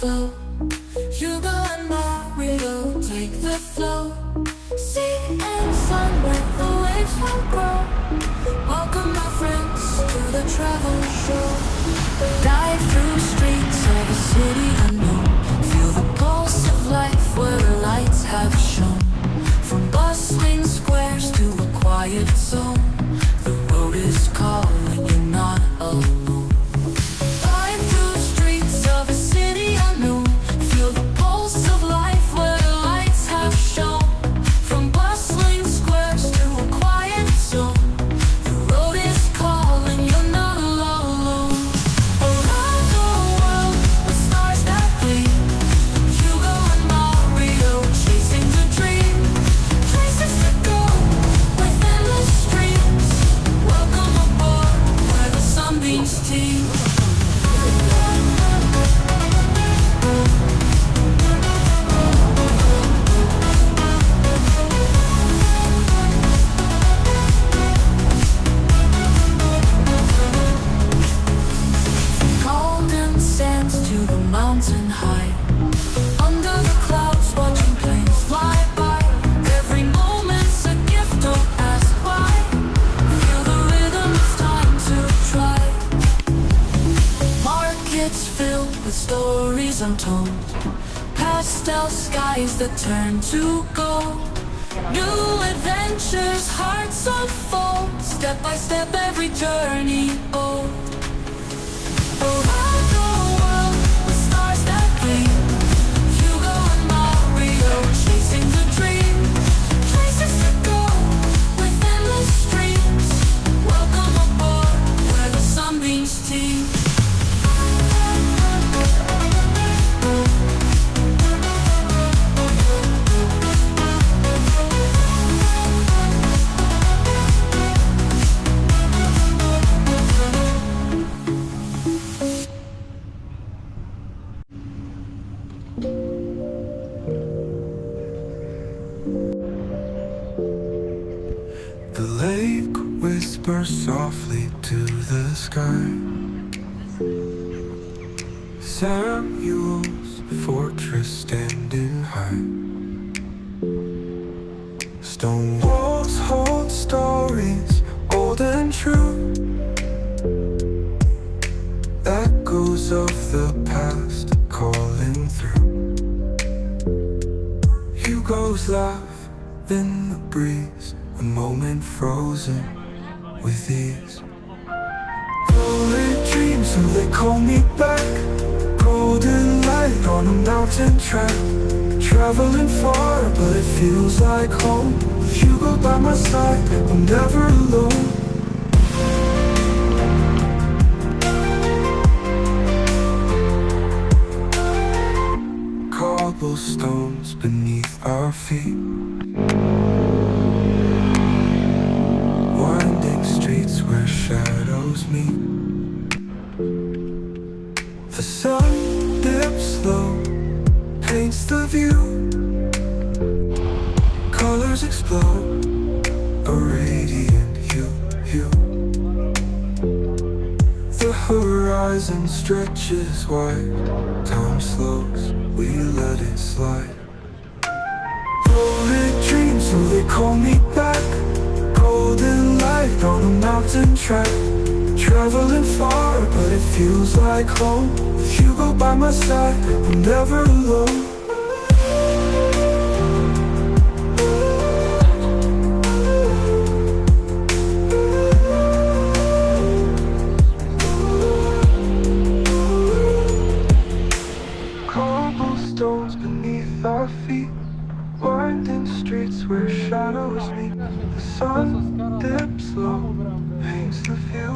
glow. Hugo and Mario take the flow. Sea and sun where the waves will grow. Welcome my friends to the travel show. Dive through streets of a city unknown. Feel the pulse of life where the lights have shone. From bustling squares to a quiet zone, the road is calling, you're not alone. Dive through streets of a city unknown. Feel the pulse of life where the lights have shone. From bustling squares to a quiet zone, the road is calling, you're not alone. Around the world, the stars that gleam. Hugo and Mario chasing the dream. Places to go with endless streams. Welcome aboard where the sunbeams teem. Golden sands to the mountain high. Under the clouds watching planes fly by. Every moment's a gift, don't ask why. Feel the rhythm, it's time to try. Markets filled with stories untold. Pastel skies that turn to gold. New adventures, hearts unfold. Step by step, every journey bold. Around the world, the stars that gleam. Hugo and Mario chasing the dream. Places to go with endless streams. Welcome aboard where the sunbeams teem. The lake whispers softly to the sky. Samuel's fortress standing high. Stone walls hold stories old and true. Echoes of the past calling through. Hugo's laugh in the breeze, a moment frozen with ease. Rolling dreams, so they call me back. Golden light on a mountain track. Traveling far, but it feels like home. With Hugo by my side, I'm never alone. Cobblestones beneath our feet. Winding streets where shadows meet. The sun dips low, paints the view. Colors explode, a radiant hue. The horizon stretches wide. Time slows, we let it slide. Rolling dreams, so they call me back. Golden light on a mountain track. Traveling far, but it feels like home. With Hugo by my side, I'm never alone. Cobblestones beneath our feet. Winding streets where shadows meet. The sun dips low, paints the view.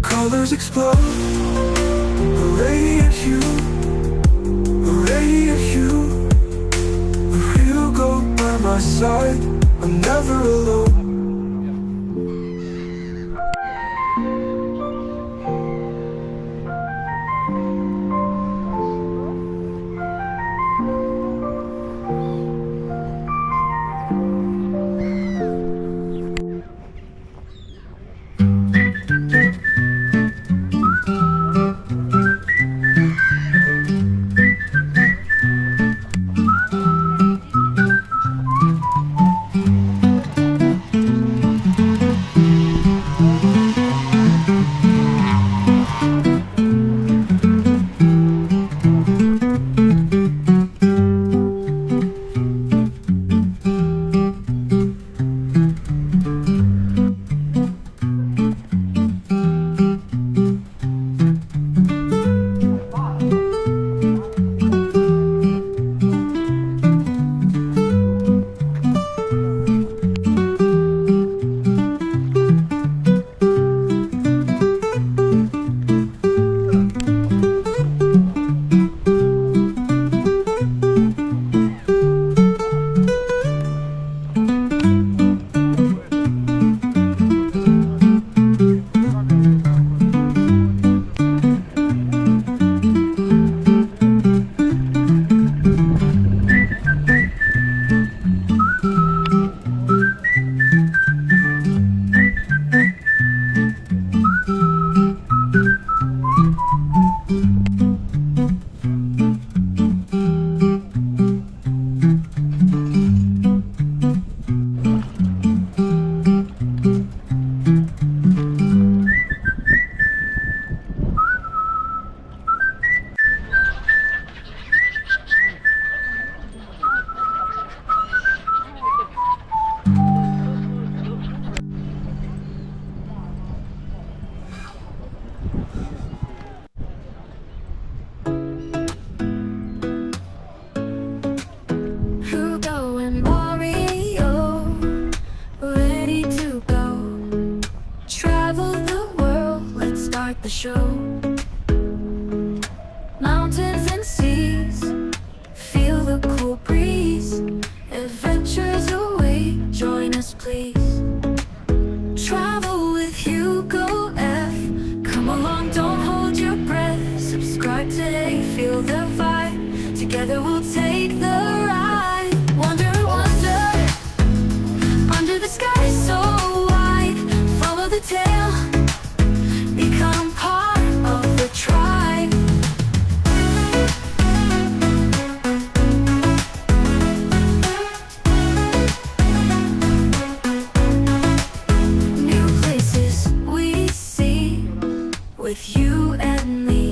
Colors explode, a radiant hue. A radiant hue. If you go by my side, I'm never alone. the show. Mountains and seas, feel the cool breeze. Adventures away, join us please. Travel with Hugo F. Come along, don't hold your breath. Subscribe today, feel the vibe. Together we'll take the ride. Wonder, wonder, under the sky so wide. Follow the tail, become part of the tribe. New places we see with you and me.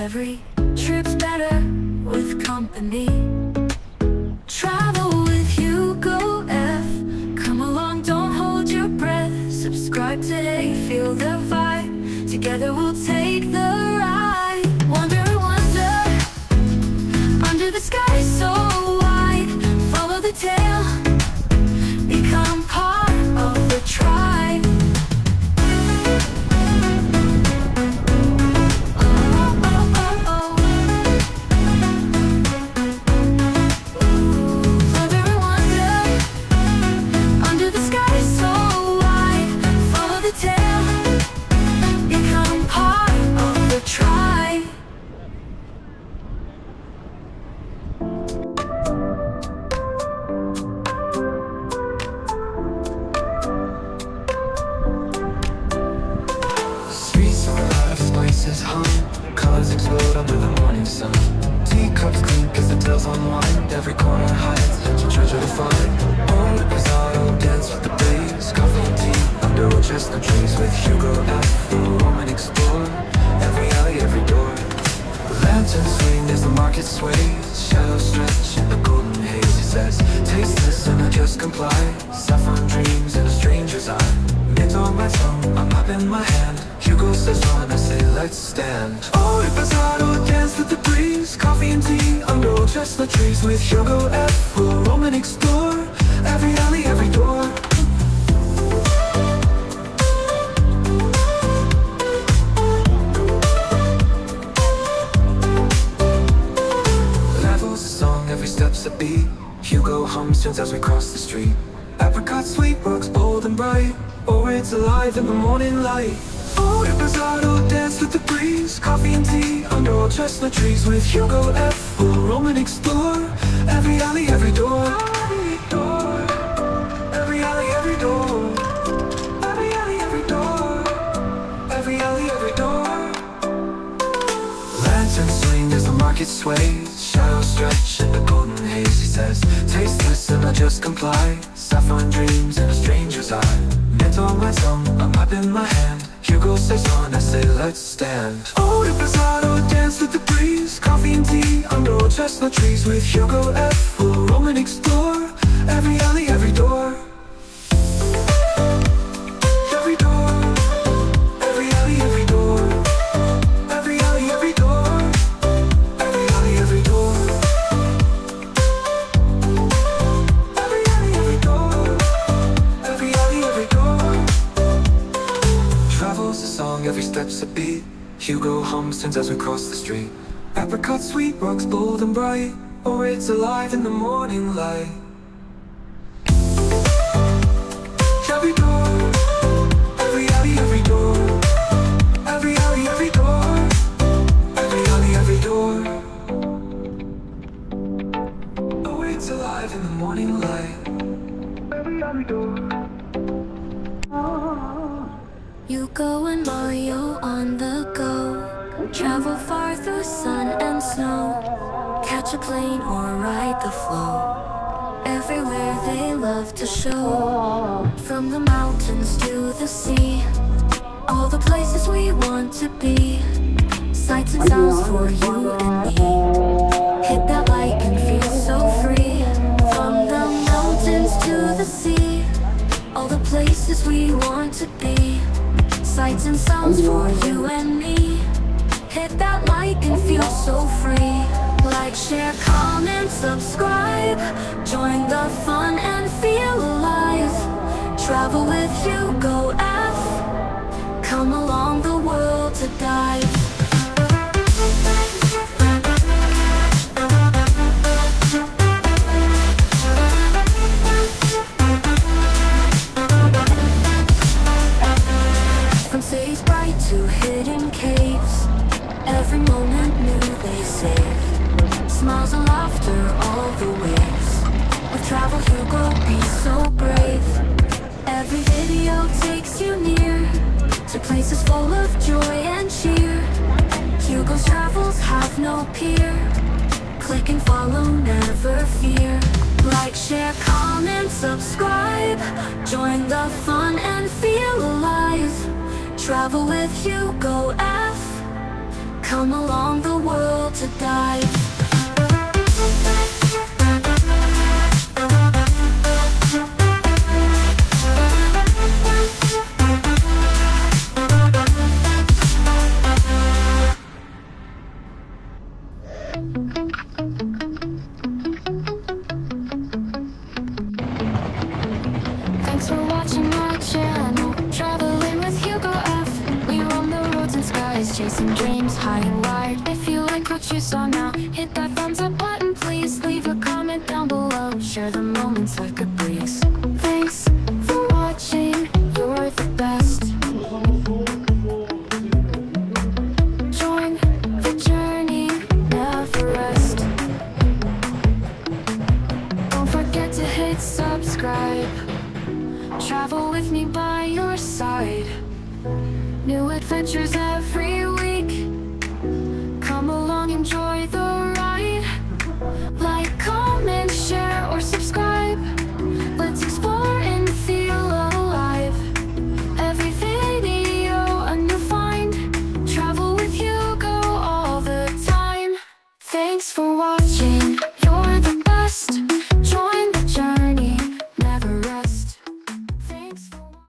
Every trip's better with company. Travel with Hugo F. Come along, don't hold your breath. Subscribe today, feel the vibe. Together we'll take the ride. Wonder, wonder, under the sky so wide. Follow the tail, become part of the tribe. Colors explode under the morning sun. Teacups clink as the tales unwind. Every corner hides a treasure to find. Ohrid Bazaar, dance with the breeze. Coffee and tea under old chestnut trees. With Hugo F, the Roman explorer. Every alley, every door. Lanterns swing as the market sways. Shadows stretch in the golden haze. He says, taste this and I just comply. Saffron dreams in a stranger's eye. Mint on my tongue, a map in my hand. Hugo says run, I say let's stand. Ohrid Bazaar, dance with the breeze. Coffee and tea under old chestnut trees. With Hugo F, we'll roam and explore. Every alley, every door. Levels a song, every step's a beat. Hugo hums tunes as we cross the street. Apricot sweet rocks bold and bright. Ohrid's alive in the morning light. Ohrid Bazaar, dance with the breeze. Coffee and tea under old chestnut trees. With Hugo F, we'll roam and explore. Every alley, every door. Every alley, every door. Every alley, every door. Every alley, every door. Lanterns swing as the market sways. Shadows stretch in the golden haze. He says, taste this and I just comply. Saffron dreams in a stranger's eye. Mint on my tongue, a map in my hand. Hugo says on, I say let's stand. Ohrid Bazaar, dance with the breeze. Coffee and tea under old chestnut trees. With Hugo F, we'll roam and explore. Every alley, every door. Every door. Every alley, every door. Every alley, every door. Every alley, every door. Every alley, every door. Every alley, every door. Travel's a song, every step's a beat. Hugo hums tunes as we cross the street. Apricot sweet rocks bold and bright. Ohrid's alive in the morning light. Every door, every alley, every door. Every alley, every door. Every alley, every door. Ohrid's alive in the morning light. Every alley door. Hugo and Mario on the go. Travel far through sun and snow. Catch a plane or ride the flow. Everywhere they love to show. From the mountains to the sea. All the places we want to be. Sights and sounds for you and me. Hit that like and feel so free. From the mountains to the sea. All the places we want to be. Sights and sounds for you and me. Hit that like and feel so free. Like, share, comment, subscribe. Join the fun and feel alive. Travel with Hugo F. Come along, the world's to dive. From cities bright to hidden caves, every moment new they save. Smiles and laughter all the ways. With travel Hugo, be so brave. Every video takes you near to places full of joy and cheer. Hugo's travels have no peer. Click and follow, never fear. Like, share, comment, subscribe. Join the fun and feel alive. Travel with Hugo F. Come along the world to dive. Thanks for watching my channel, traveling with Hugo F. We roam the roads and skies, chasing dreams high and wide. If you like what you saw now, hit that thumbs up button, please. Leave a comment down below, share the moments like a breeze. Thanks for watching, you're the best. Join the journey, never rest. Don't forget to hit subscribe. Travel with me by your side. New adventures every